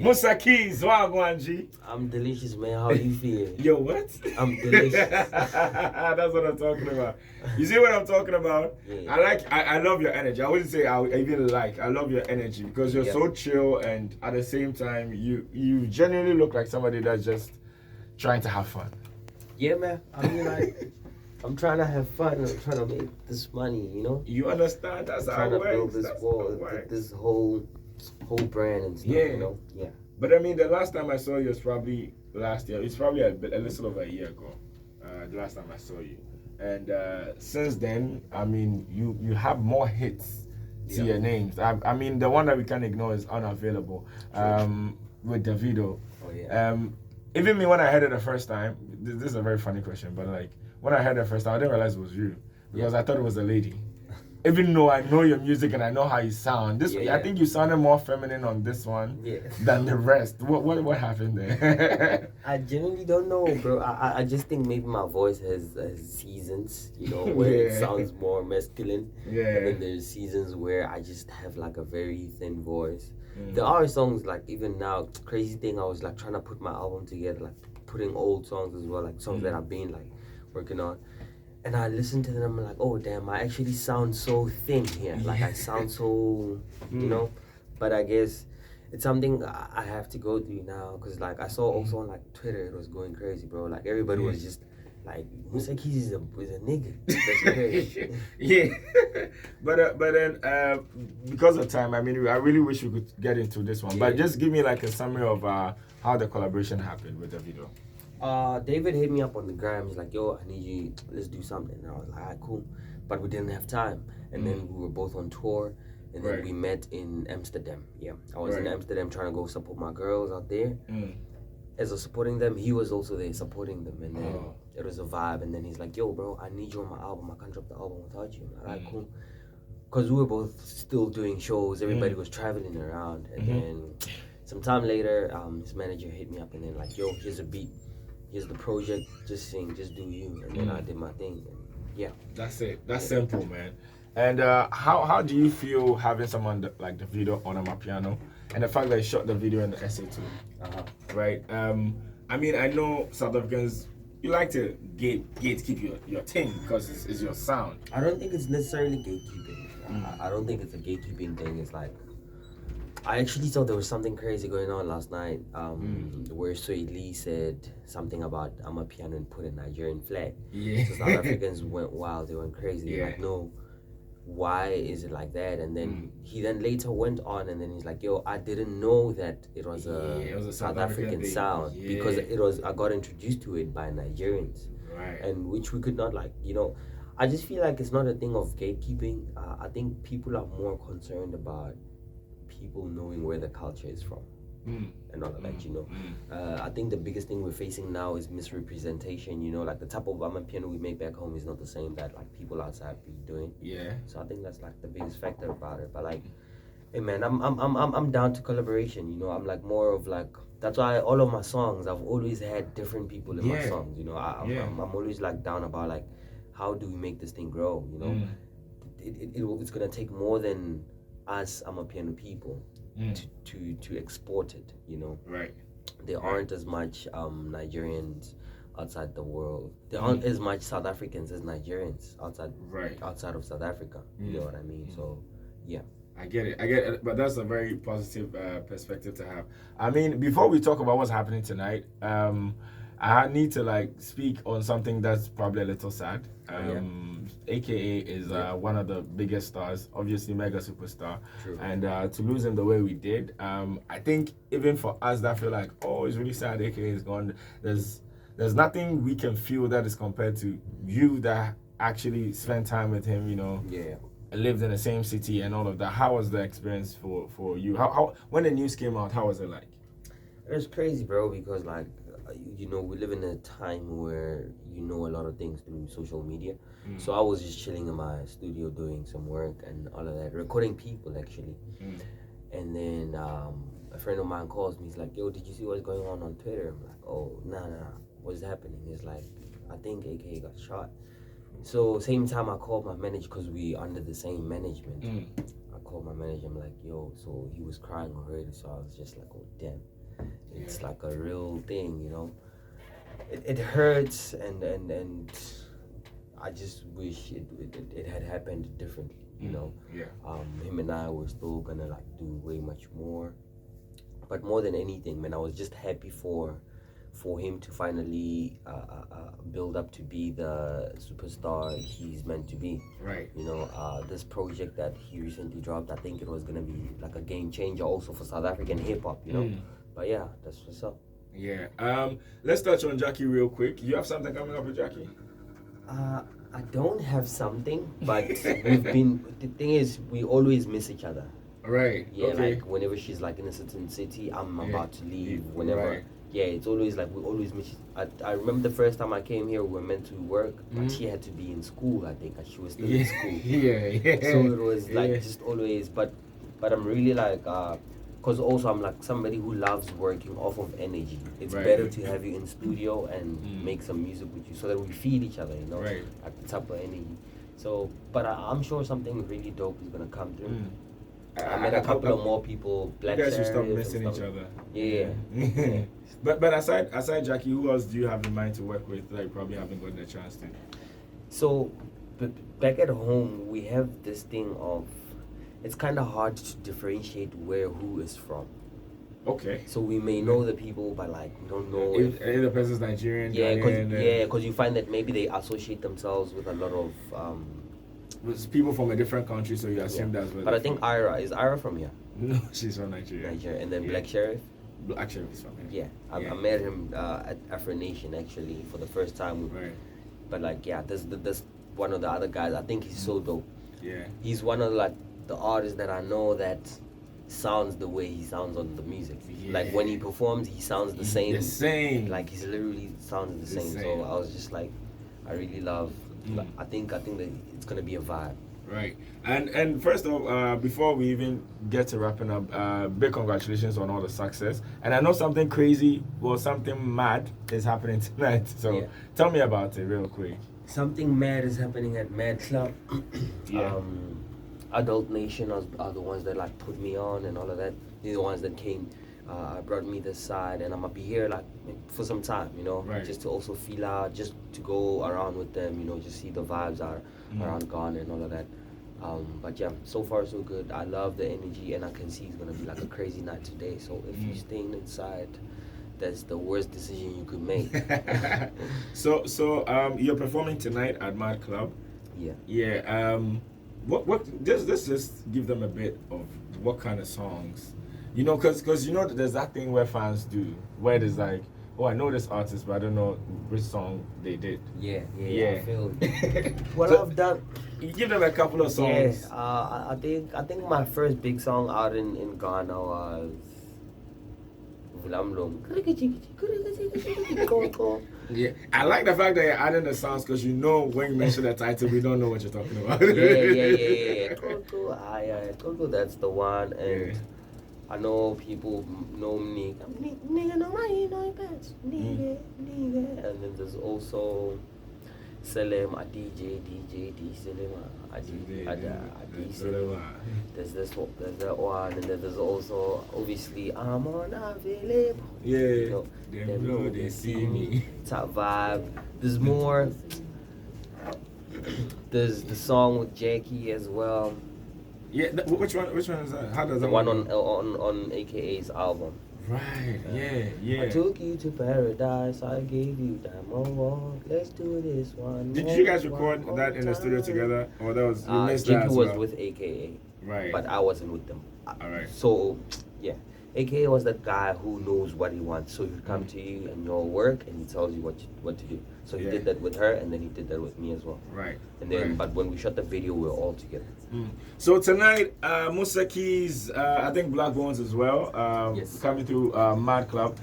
Musa Keys, Wagwan G. I'm delicious, man. How you feel? Yo, what? I'm delicious. That's what I'm talking about. You see what I'm talking about? Yeah. I love your energy. I wouldn't say I even I love your energy because you're so chill and at the same time you genuinely look like somebody that's just trying to have fun. Yeah, man. I mean, like, I'm trying to have fun. I'm trying to make this money, you know? You understand? That's I'm how trying it to works. build That's this whole brand and stuff, you know? Yeah. But I mean, the last time I saw you was probably last year. It's probably a little over a year ago. The last time I saw you, and since then, I mean, you have more hits to your names. I mean, the one that we can't ignore is Unavailable. With Davido. Oh yeah. Even me when I heard it the first time, this is a very funny question, but like when I heard it the first time, I didn't realize it was you because I thought it was a lady. Even though I know your music and I know how you sound, I think you sounded more feminine on this one than the rest. What happened there? I genuinely don't know, bro. I just think maybe my voice has seasons, you know, where it sounds more masculine. Yeah. And then there's seasons where I just have like a very thin voice. There are songs like even now, crazy thing, I was like trying to put my album together, like putting old songs as well, like songs that I've been like working on. And I listen to them, I'm like, oh damn, I actually sound so thin here. Like I sound so, you know. But I guess it's something I have to go through now, because like I saw also on like Twitter, it was going crazy, bro. Like everybody was just like, Musa Keys is a nigga. That's crazy. But then because of time, I mean, I really wish we could get into this one. But just give me like a summary of how the collaboration happened with the video. David hit me up on the gram. He's like, yo, I need you, let's do something. And I was like, all right, cool. But we didn't have time. And then we were both on tour. And then we met in Amsterdam. Yeah. I was in Amsterdam trying to go support my girls out there. As I was supporting them, he was also there supporting them. And then it was a vibe. And then he's like, yo, bro, I need you on my album. I can't drop the album without you. All right, cool. Because we were both still doing shows. Everybody was traveling around. And then some time later, his manager hit me up and then like, yo, here's a beat. Here's the project, just sing, just do you. And then I did my thing. And yeah. That's it. That's simple, man. And how do you feel having someone like the video on amapiano and the fact that he shot the video in the SA too? Right? I mean, I know South Africans, you like to gatekeep your thing because it's your sound. I don't think it's necessarily gatekeeping. I don't think it's a gatekeeping thing. It's like, I actually thought there was something crazy going on last night where Soy Lee said something about amapiano and put a Nigerian flag. So South Africans went wild, they went crazy. They're like, no, why is it like that? And then he then later went on and then he's like, yo, I didn't know that it was a South African sound because I got introduced to it by Nigerians. And which we could not like, you know. I just feel like it's not a thing of gatekeeping. I think people are more concerned about people knowing where the culture is from and all of that, you know. I think the biggest thing we're facing now is misrepresentation, you know, like the type of amapiano we make back home is not the same that like people outside be doing. So I think that's like the biggest factor about it. But like, hey man, I'm down to collaboration, you know. I'm like more of like, that's why all of my songs, I've always had different people in my songs, you know. I'm always like down about like, how do we make this thing grow, you know. It's gonna take more than us amapiano people to export it, you know. There aren't as much Nigerians outside the world. There aren't as much South Africans as Nigerians outside of South Africa. You know what I mean? So yeah. I get it, but that's a very positive perspective to have. I mean, before we talk about what's happening tonight, I need to like speak on something that's probably a little sad. AKA is one of the biggest stars, obviously mega superstar. And to lose him the way we did, I think even for us that feel like, oh, it's really sad AKA is gone, there's nothing we can feel that is compared to you that actually spent time with him, you know. Lived in the same city and all of that. How was the experience for you? How when the news came out, how was it like? It was crazy, bro, because like, you know, we live in a time where you know a lot of things through social media. So I was just chilling in my studio doing some work and all of that, recording people actually. And then a friend of mine calls me. He's like, yo, did you see what's going on Twitter? I'm like, oh, nah, what's happening? He's like, I think AKA got shot. So same time I called my manager, because we under the same management. I called my manager. I'm like, yo, so he was crying already. So I was just like, oh damn, it's like a real thing, you know. It hurts, and I just wish it had happened differently, you know. Yeah. Him and I were still gonna like do way much more, but more than anything, man, I was just happy for him to finally build up to be the superstar he's meant to be. Right. You know, this project that he recently dropped, I think it was gonna be like a game changer also for South African hip hop, you know. But yeah, that's what's up. Yeah. Let's touch on Jackie real quick. You have something coming up with Jackie? I don't have something, but we've been. The thing is, we always miss each other. Right. Yeah, okay. like whenever she's like in a certain city, I'm about to leave. Whenever, Right. yeah, it's always like we always miss. I remember the first time I came here, we were meant to work, but she had to be in school. I think, and she was still in school. Yeah. So it was like just always. But I'm really like. Because also I'm like somebody who loves working off of energy. It's Right. better to have you in studio and make some music with you so that we feed each other, you know, Right. at the type of energy. So, but I'm sure something really dope is gonna come through. I met a couple of more people. You guys should stop missing each other. Yeah. But aside Jackie, who else do you have in mind to work with that you probably haven't gotten a chance to? So, back at home, we have this thing of. It's kind of hard to differentiate where who is from. Okay. So we may know the people, but like we don't know if the person's Nigerian. Yeah, Ghanaian, because you find that maybe they associate themselves with a lot of. with people from a different country, so you assume that's where. But they're I think from. Is Ira from here? No, she's from Nigeria. Nigeria, and then Black Sheriff. Actually, he's from here. Yeah, I met him at Afro Nation actually for the first time. Right. But like, yeah, this one of the other guys. I think he's so dope. Yeah. He's one of like the artists that I know that sounds the way he sounds on the music. Yeah. Like when he performs, he sounds the same. The same. Like he's literally sounds the same. So I was just like, I really love. I think that it's gonna be a vibe. Right. And first of all, before we even get to wrapping up, big congratulations on all the success. And I know something crazy or something mad is happening tonight. So tell me about it real quick. Something mad is happening at Mad Club. Yeah. Adult Nation are the ones that like put me on and all of that. They're the ones that came, brought me this side, and I'm gonna be here like for some time, you know, just to also feel out, just to go around with them, you know, just see the vibes are around Ghana and all of that. But yeah, so far so good. I love the energy, and I can see it's gonna be like a crazy night today. So if you're staying inside, that's the worst decision you could make. So you're performing tonight at Mad Club. Yeah. Yeah. What let's just give them a bit of what kind of songs, you know, because you know there's that thing where fans do where there's like, oh, I know this artist but I don't know which song they did. Yeah. I feel well, So, I've done. You give them a couple of songs. Yeah, I think my first big song out in Ghana was Vulamlong. Yeah, I like the fact that you're adding the sounds because you know when you mention the title, we don't know what you're talking about. Yeah. Coco, that's the one, and I know people know me. Nigga, no money, no best. Nigga. And then there's also Selem, a DJ, Selem, a DJ. There's that one, and then there's also obviously I'm unavailable. Yeah, You know, them know they see me. Top vibe. There's more. There's the song with Jackie as well. Yeah, which one is that? How does The that one work? on AKA's album. Right, yeah. I took you to paradise, I gave you diamond walk. Let's do this one. Did you guys record that in the studio together, or that was you missed that Jackie as was well? with AKA, Right. but I wasn't with them. All right. So, yeah, AKA was that guy who knows what he wants. So he come to you and your work, and he tells you what to do. So he did that with her, and then he did that with me as well. Right. And then, right. but when we shot the video, we were all together. So tonight, Musa Keys, I think Black Bones as well, Yes. coming through Mad Club.